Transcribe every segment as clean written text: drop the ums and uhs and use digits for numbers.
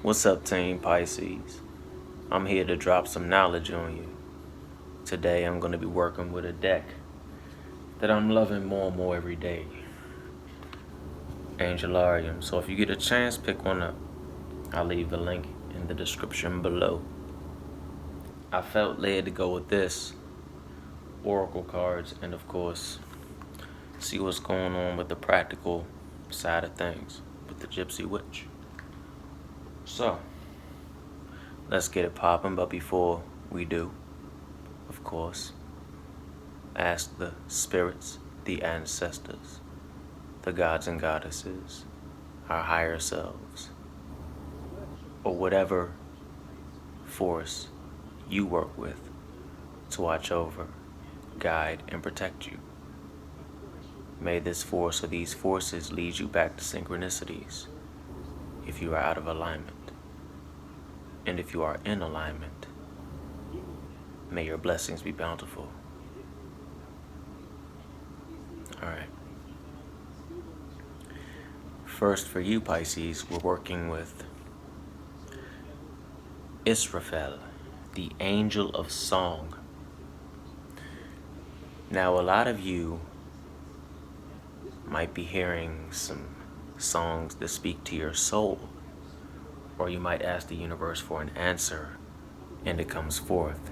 What's up, Team Pisces? I'm here to drop some knowledge on you. Today I'm going to be working with a deck that I'm loving more and more every day. Angelarium. So if you get a chance, pick one up. I'll leave the link in the description below. I felt led to go with this, Oracle cards, and of course, see what's going on with the practical side of things with the Gypsy Witch. So, let's get it popping, but before we do, of course, ask the spirits, the ancestors, the gods and goddesses, our higher selves, or whatever force you work with to watch over, guide, and protect you. May this force or these forces lead you back to synchronicities if you are out of alignment. And if you are in alignment, may your blessings be bountiful. Alright. First, for you, Pisces, we're working with Israfel, the angel of song. Now, a lot of you might be hearing some songs that speak to your soul, or you might ask the universe for an answer, and it comes forth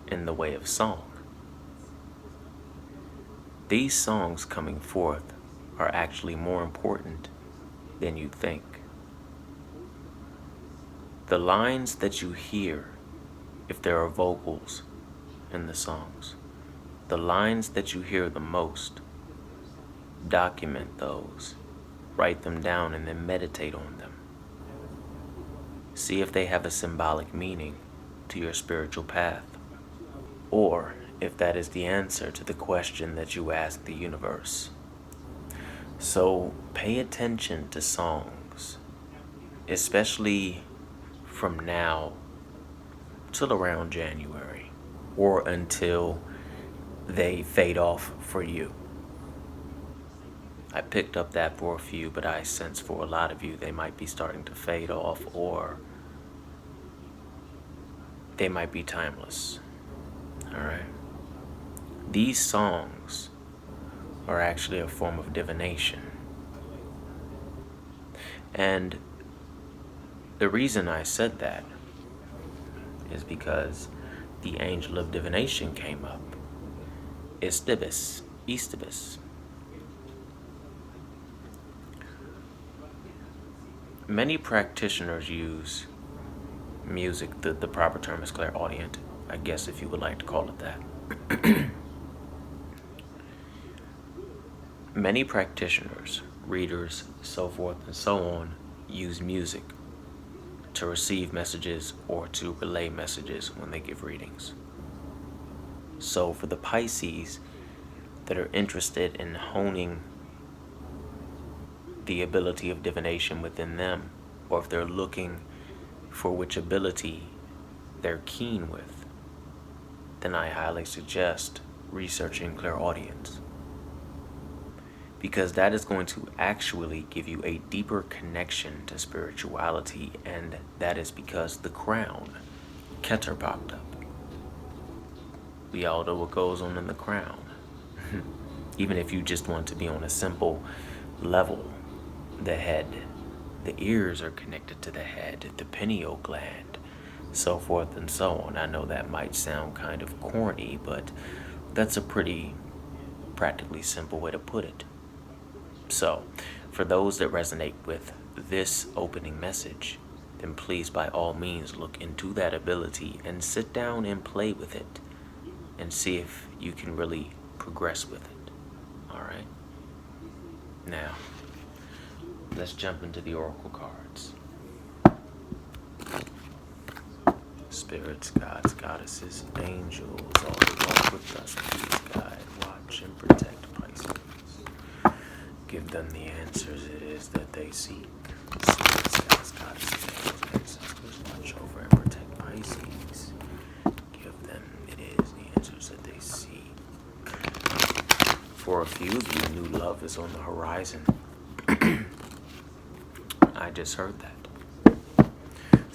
in the way of song. These songs coming forth are actually more important than you think. The lines that you hear, if there are vocals in the songs, the lines that you hear the most, document those, write them down, and then meditate on them. See if they have a symbolic meaning to your spiritual path, or if that is the answer to the question that you ask the universe. So pay attention to songs, especially from now till around January, or until they fade off for you. I picked up that for a few, but I sense for a lot of you they might be starting to fade off, or they might be timeless. Alright? These songs are actually a form of divination. And the reason I said that is because the angel of divination came up. Eastibus. Many practitioners use music, the proper term is clairaudient, I guess, if you would like to call it that. Many practitioners, readers, so forth and so on, use music to receive messages or to relay messages when they give readings. So for the Pisces that are interested in honing the ability of divination within them, or if they're looking for which ability they're keen with, then I highly suggest researching clairaudience, because that is going to actually give you a deeper connection to spirituality, and that is because the crown, Keter, popped up. We all know what goes on in the crown. Even if you just want to be on a simple level, the head, the ears are connected to the head, the pineal gland, so forth and so on. I know that might sound kind of corny, but that's a pretty practically simple way to put it. So, for those that resonate with this opening message, then please by all means look into that ability and sit down and play with it and see if you can really progress with it. Alright? Now, let's jump into the oracle cards. Spirits, gods, goddesses, angels, all who walk with us, please guide, watch, and protect Pisces. Give them the answers it is that they seek. Spirits, gods, goddesses, angels, ancestors, watch over and protect Pisces. Give them it is the answers that they seek. For a few of you, new love is on the horizon. I just heard that.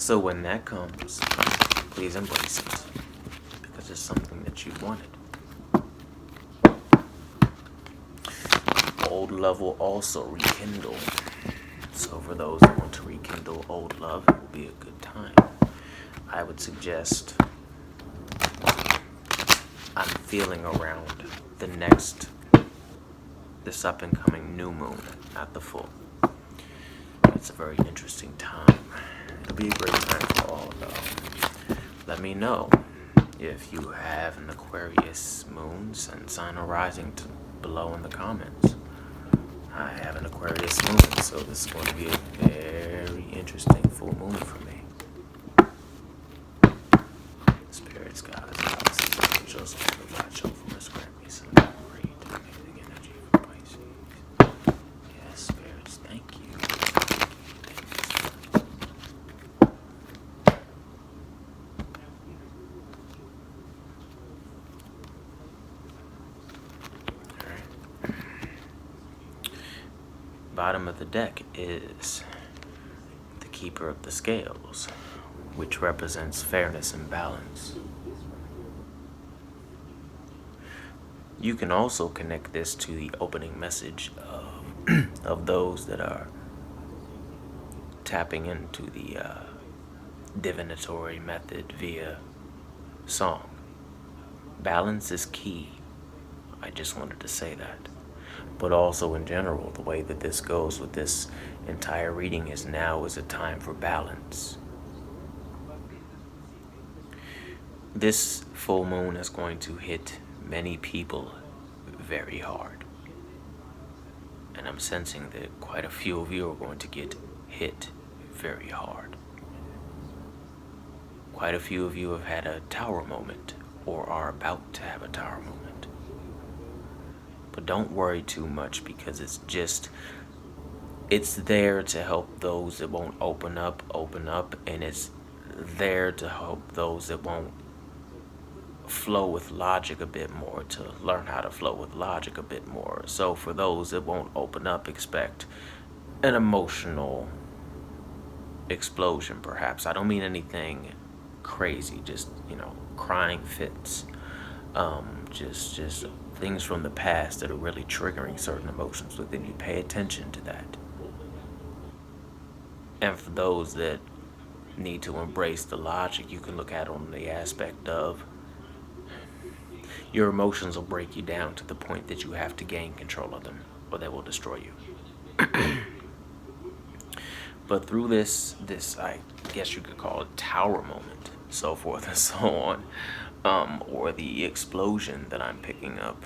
So when that comes, please embrace it, because it's something that you wanted. Old love will also rekindle. So for those that want to rekindle old love, it will be a good time. I would suggest, I'm feeling around this up and coming new moon, not the full. It's a very interesting time. It'll be a great time for all, though. Let me know if you have an Aquarius moon, sun sign, or rising below in the comments. I have an Aquarius moon, so this is going to be a very interesting full moon for me. Spirits, gods, galaxies, angels, watch over us, grant me some great amazing energy for Pisces. Yes, spirits, thank you. Alright. Bottom of the deck is the Keeper of the Scales, which represents fairness and balance. You can also connect this to the opening message of those that are tapping into the divinatory method via song. Balance is key. I just wanted to say that. But also in general, the way that this goes with this entire reading is now is a time for balance. This full moon is going to hit many people very hard. And I'm sensing that quite a few of you are going to get hit very hard. Quite a few of you have had a tower moment or are about to have a tower moment. But don't worry too much, because it's there to help those that won't open up, and it's there to help those that won't flow with logic a bit more, to learn how to flow with logic a bit more. So for those that won't open up, expect an emotional explosion, perhaps. I don't mean anything crazy, just, crying fits. Just things from the past that are really triggering certain emotions within you. Pay attention to that. And for those that need to embrace the logic, you can look at it on the aspect of your emotions will break you down to the point that you have to gain control of them, or they will destroy you. But through this, I guess you could call it tower moment, so forth and so on, or the explosion that I'm picking up,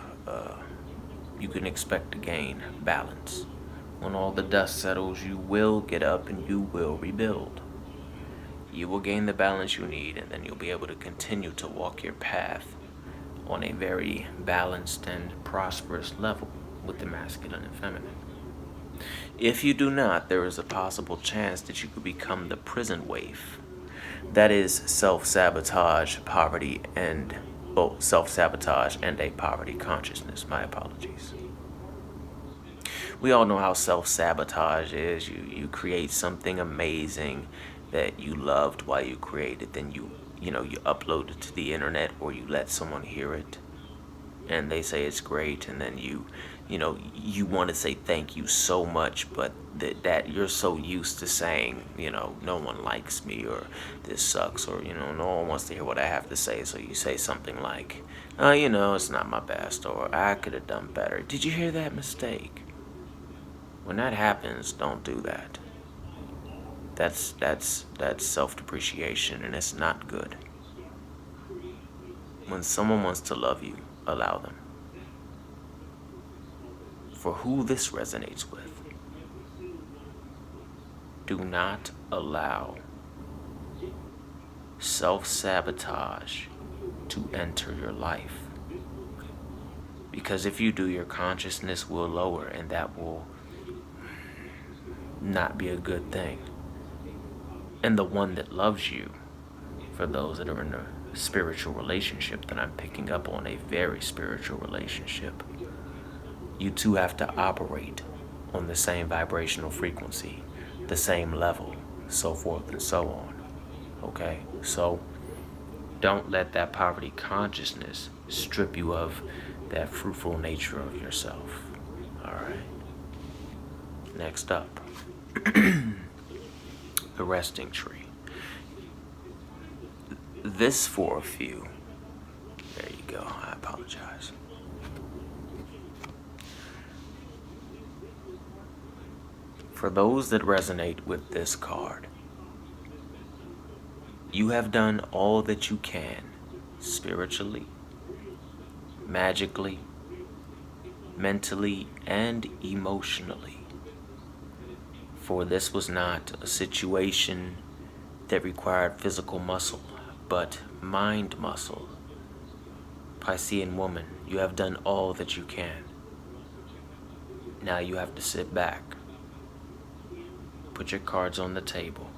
you can expect to gain balance. When all the dust settles, you will get up and you will rebuild. You will gain the balance you need, and then you'll be able to continue to walk your path on a very balanced and prosperous level with the masculine and feminine. If you do not, there is a possible chance that you could become the prison waif. That is self-sabotage, poverty, and self-sabotage and a poverty consciousness. My apologies. We all know how self-sabotage is. You create something amazing that you loved while you created, then you upload it to the internet, or you let someone hear it and they say it's great, and then you want to say thank you so much, but that you're so used to saying, no one likes me, or this sucks, or no one wants to hear what I have to say, so you say something like, it's not my best, or I could have done better. Did you hear that mistake? When that happens, don't do that. That's self-depreciation, and it's not good. When someone wants to love you, allow them. For who this resonates with, do not allow self-sabotage to enter your life. Because if you do, your consciousness will lower, and that will not be a good thing. And the one that loves you, for those that are in a spiritual relationship that I'm picking up on, a very spiritual relationship, you two have to operate on the same vibrational frequency, the same level, so forth and so on. okay? So don't let that poverty consciousness strip you of that fruitful nature of yourself. All right. Next up, the resting tree. This for a few. There you go. I apologize. For those that resonate with this card, you have done all that you can spiritually, magically, mentally, and emotionally. For this was not a situation that required physical muscle, but mind muscle. Piscean woman, you have done all that you can. Now you have to sit back, put your cards on the table,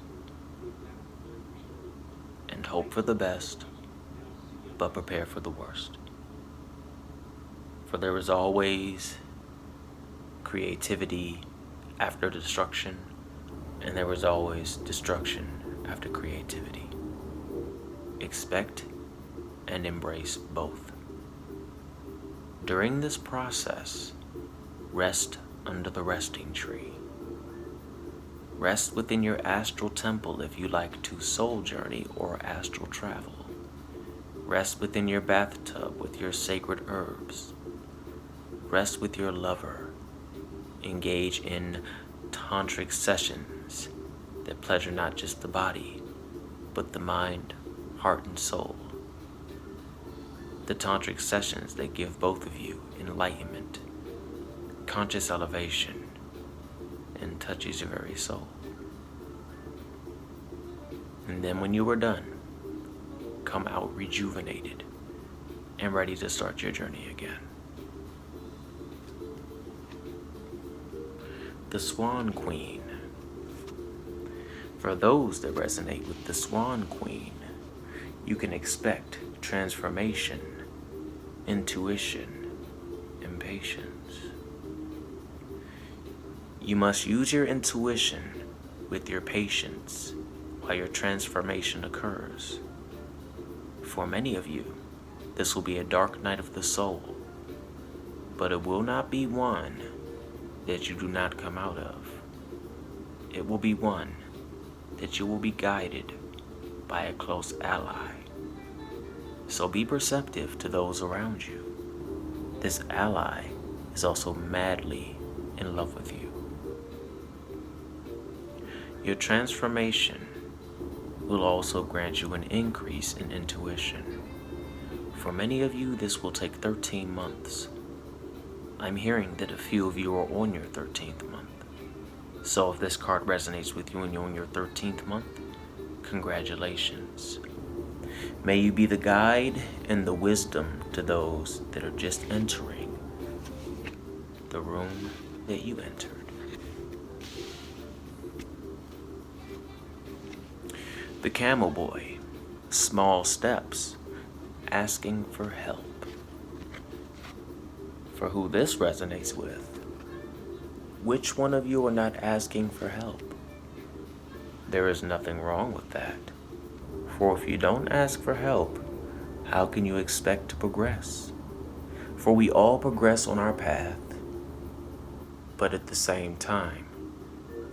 and hope for the best, but prepare for the worst. For there is always creativity after destruction, and there is always destruction after creativity. Expect and embrace both. During this process, rest under the resting tree. Rest within your astral temple if you like to soul journey or astral travel. Rest within your bathtub with your sacred herbs. Rest with your lover. Engage in tantric sessions that pleasure not just the body, but the mind, heart, and soul. The tantric sessions that give both of you enlightenment, conscious elevation, and touches your very soul. And then when you are done, come out rejuvenated and ready to start your journey again. The Swan Queen. For those that resonate with the Swan Queen, you can expect transformation, intuition, and patience. You must use your intuition with your patience while your transformation occurs. For many of you, this will be a dark night of the soul, but it will not be one that you do not come out of. It will be one that you will be guided by a close ally. So be perceptive to those around you. This ally is also madly in love with you. Your transformation will also grant you an increase in intuition. For many of you, this will take 13 months. I'm hearing that a few of you are on your 13th month. So if this card resonates with you and you're on your 13th month, congratulations. May you be the guide and the wisdom to those that are just entering the room that you entered. The Camel Boy, small steps, asking for help. For who this resonates with, which one of you are not asking for help? There is nothing wrong with that. For if you don't ask for help, how can you expect to progress? For we all progress on our path, but at the same time,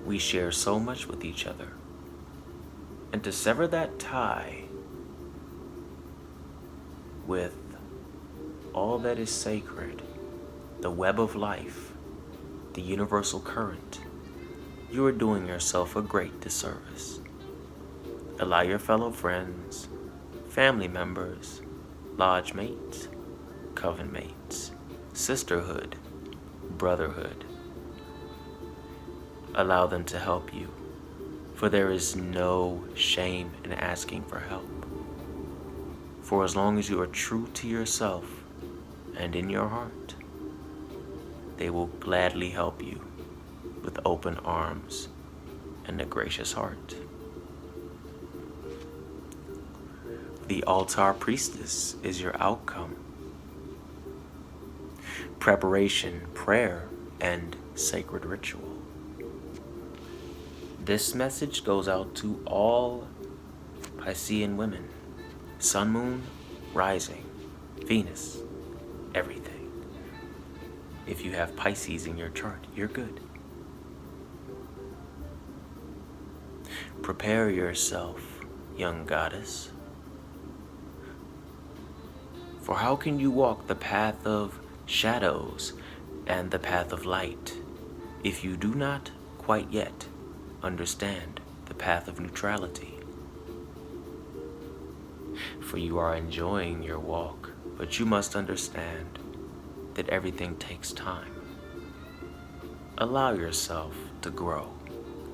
we share so much with each other. And to sever that tie with all that is sacred, the web of life, the universal current, you are doing yourself a great disservice. Allow your fellow friends, family members, lodge mates, coven mates, sisterhood, brotherhood. Allow them to help you, for there is no shame in asking for help. For as long as you are true to yourself and in your heart, they will gladly help you with open arms and a gracious heart. The Altar Priestess is your outcome. Preparation, prayer, and sacred ritual. This message goes out to all Piscean women, sun, moon, rising, Venus, everything. If you have Pisces in your chart, you're good. Prepare yourself, young goddess. For how can you walk the path of shadows and the path of light if you do not quite yet understand the path of neutrality? For you are enjoying your walk, but you must understand that everything takes time. Allow yourself to grow,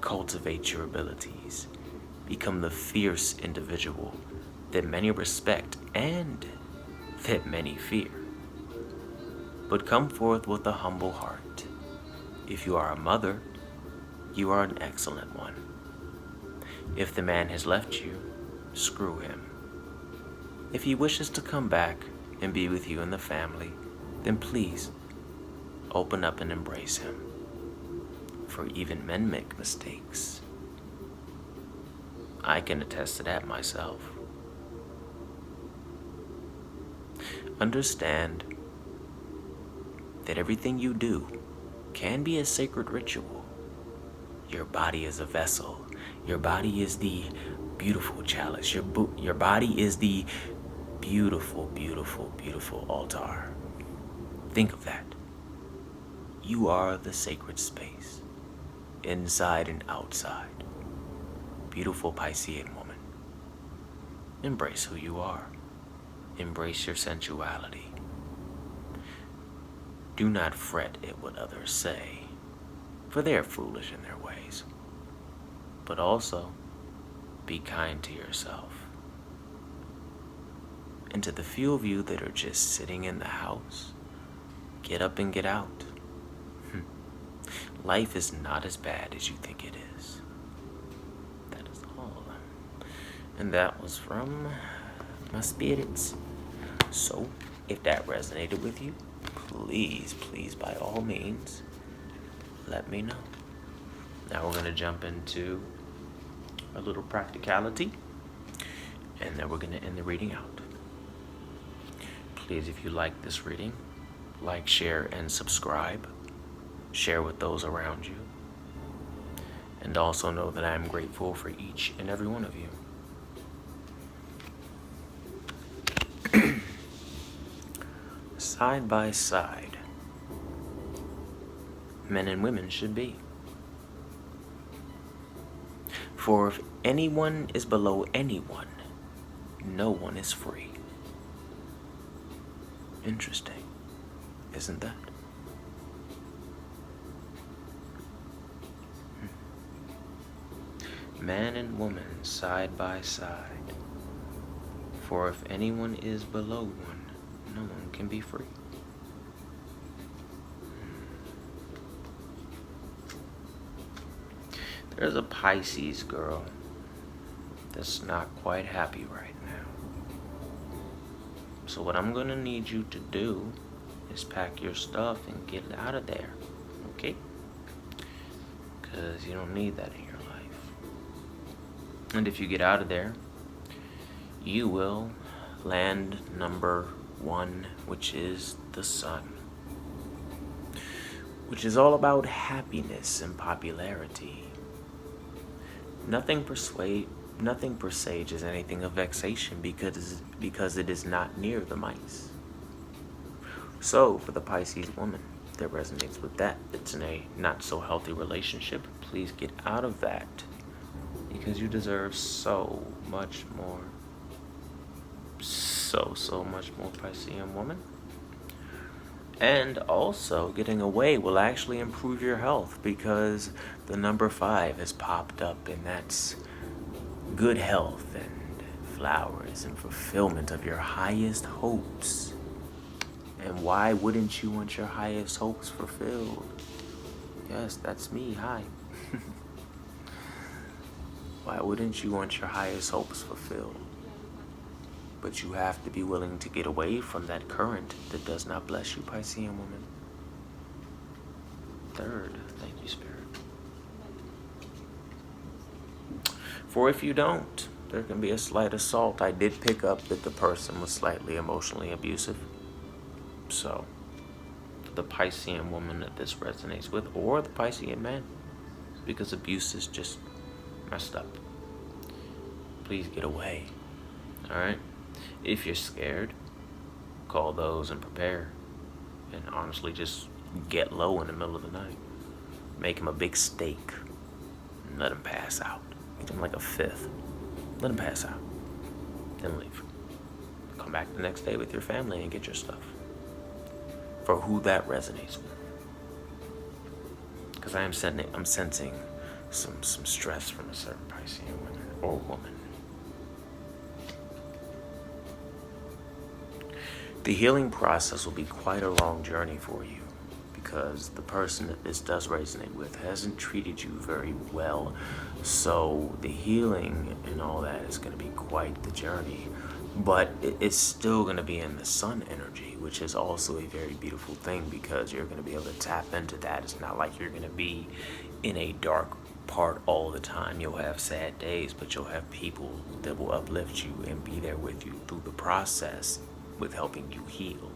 cultivate your abilities, become the fierce individual that many respect and that many fear. But come forth with a humble heart. If you are a mother, you are an excellent one. If the man has left you, screw him. If he wishes to come back and be with you and the family, then please open up and embrace him. For even men make mistakes. I can attest to that myself. Understand that everything you do can be a sacred ritual. Your body is a vessel. Your body is the beautiful chalice. Your body is the beautiful, beautiful, beautiful altar. Think of that. You are the sacred space, inside and outside. Beautiful Piscean woman. Embrace who you are. Embrace your sensuality. Do not fret at what others say, for they are foolish in their ways. But also, be kind to yourself. And to the few of you that are just sitting in the house, get up and get out. Life is not as bad as you think it is. That is all. And that was from my spirits. So, if that resonated with you, please, please, by all means, let me know. Now we're going to jump into a little practicality, and then we're going to end the reading out. Please, if you like this reading, like, share, and subscribe. Share with those around you. And also know that I am grateful for each and every one of you. Side by side, men and women should be. For if anyone is below anyone, no one is free. Interesting, isn't that? Man and woman side by side. For if anyone is below one, no one can be free. There's a Pisces girl that's not quite happy right now. So what I'm gonna need you to do is pack your stuff and get out of there, okay? Because you don't need that in your life. And if you get out of there, you will land number 1, which is the sun, which is all about happiness and popularity. Nothing presages anything of vexation because it is not near the mice. So for the Pisces woman that resonates with that, it's in a not so healthy relationship, please get out of that, because you deserve so much more. So much more, Piscean woman. And also, getting away will actually improve your health, because the number 5 has popped up, and that's good health and flowers and fulfillment of your highest hopes. And why wouldn't you want your highest hopes fulfilled? Yes, that's me. Hi. Why wouldn't you want your highest hopes fulfilled? But you have to be willing to get away from that current that does not bless you, Piscean woman. 3rd, thank you, Spirit. For if you don't, there can be a slight assault. I did pick up that the person was slightly emotionally abusive. So, for the Piscean woman that this resonates with, or the Piscean man, because abuse is just messed up. Please get away. Alright? If you're scared, call those and prepare. And honestly, just get low in the middle of the night. Make him a big steak. And let him pass out. Get him like a fifth. Let him pass out. Then leave. Come back the next day with your family and get your stuff. For who that resonates with. Because I'm sensing some stress from a certain Piscean woman or woman. The healing process will be quite a long journey for you, because the person that this does resonate with hasn't treated you very well. So the healing and all that is going to be quite the journey. But it's still going to be in the sun energy, which is also a very beautiful thing, because you're going to be able to tap into that. It's not like you're going to be in a dark part all the time. You'll have sad days, but you'll have people that will uplift you and be there with you through the process with helping you heal.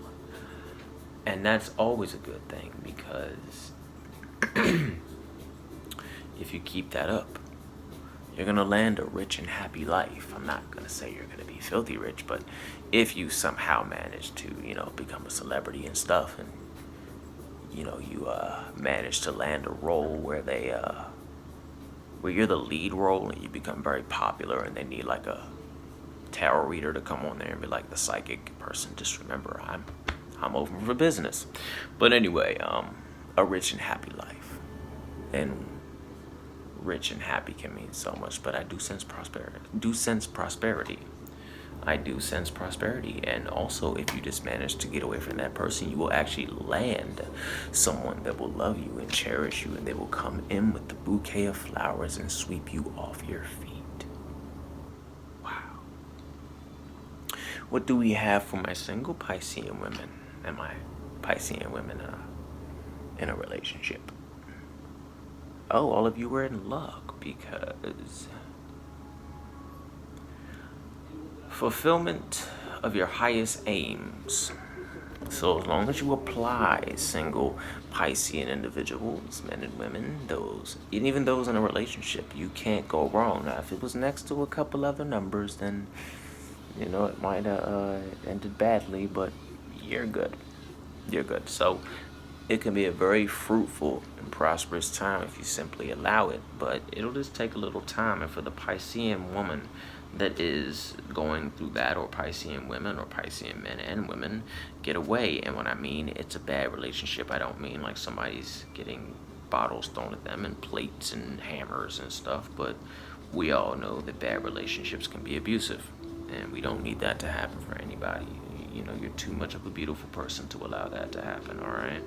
And that's always a good thing, because if you keep that up, you're going to land a rich and happy life. I'm not going to say you're going to be filthy rich, but if you somehow manage to, become a celebrity and stuff, and, you manage to land a role where where you're the lead role and you become very popular, and they need like a tarot reader to come on there and be like the psychic person, just remember, I'm open for business. But anyway, a rich and happy life. And rich and happy can mean so much, but I do sense prosperity. I do sense prosperity. And also, if you just manage to get away from that person, you will actually land someone that will love you and cherish you, and they will come in with the bouquet of flowers and sweep you off your feet. Wow. What do we have for my single Piscean women and my Piscean women in a relationship? Oh, all of you were in luck, because fulfillment of your highest aims. So as long as you apply, single Piscean individuals, men and women, and even those in a relationship, you can't go wrong. Now, if it was next to a couple other numbers, then it might have ended badly, but you're good. You're good. So it can be a very fruitful and prosperous time if you simply allow it, but it'll just take a little time. And for the Piscean woman that is going through that, or Piscean women, or Piscean men and women, get away. And when I mean it's a bad relationship, I don't mean like somebody's getting bottles thrown at them and plates and hammers and stuff, but we all know that bad relationships can be abusive, and we don't need that to happen for anybody. You're too much of a beautiful person to allow that to happen, all right?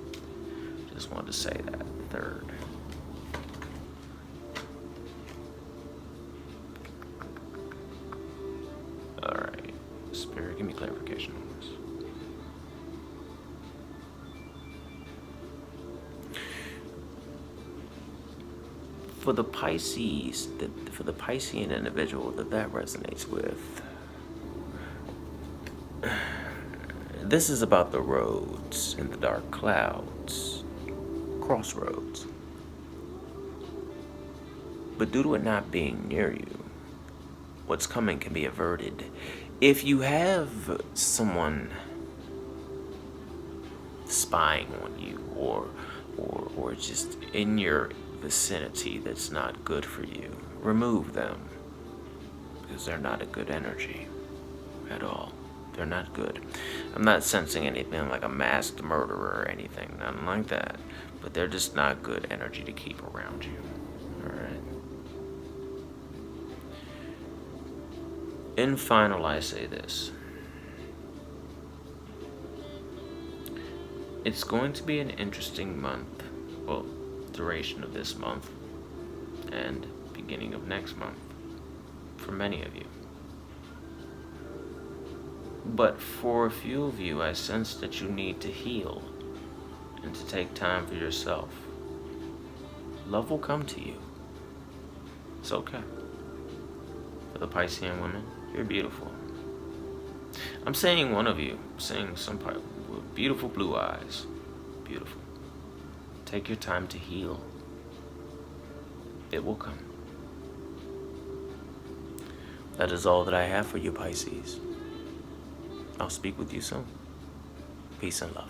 Just wanted to say that. Third. All right. Spirit, give me clarification on this. For the Pisces, for the Piscean individual that resonates with, this is about the roads and the dark clouds, crossroads. But due to it not being near you, what's coming can be averted. If you have someone spying on you, or just in your vicinity that's not good for you, remove them, because they're not a good energy at all. They're not good. I'm not sensing anything like a masked murderer or anything, nothing like that. But they're just not good energy to keep around you. Alright? In final, I say this. It's going to be an interesting month. Well, duration of this month and beginning of next month for many of you. But for a few of you, I sense that you need to heal and to take time for yourself. Love will come to you. It's okay. the Piscean women, you're beautiful. I'm saying one of you. I'm saying some part with beautiful blue eyes. Beautiful. Take your time to heal. It will come. That is all that I have for you, Pisces. I'll speak with you soon. Peace and love.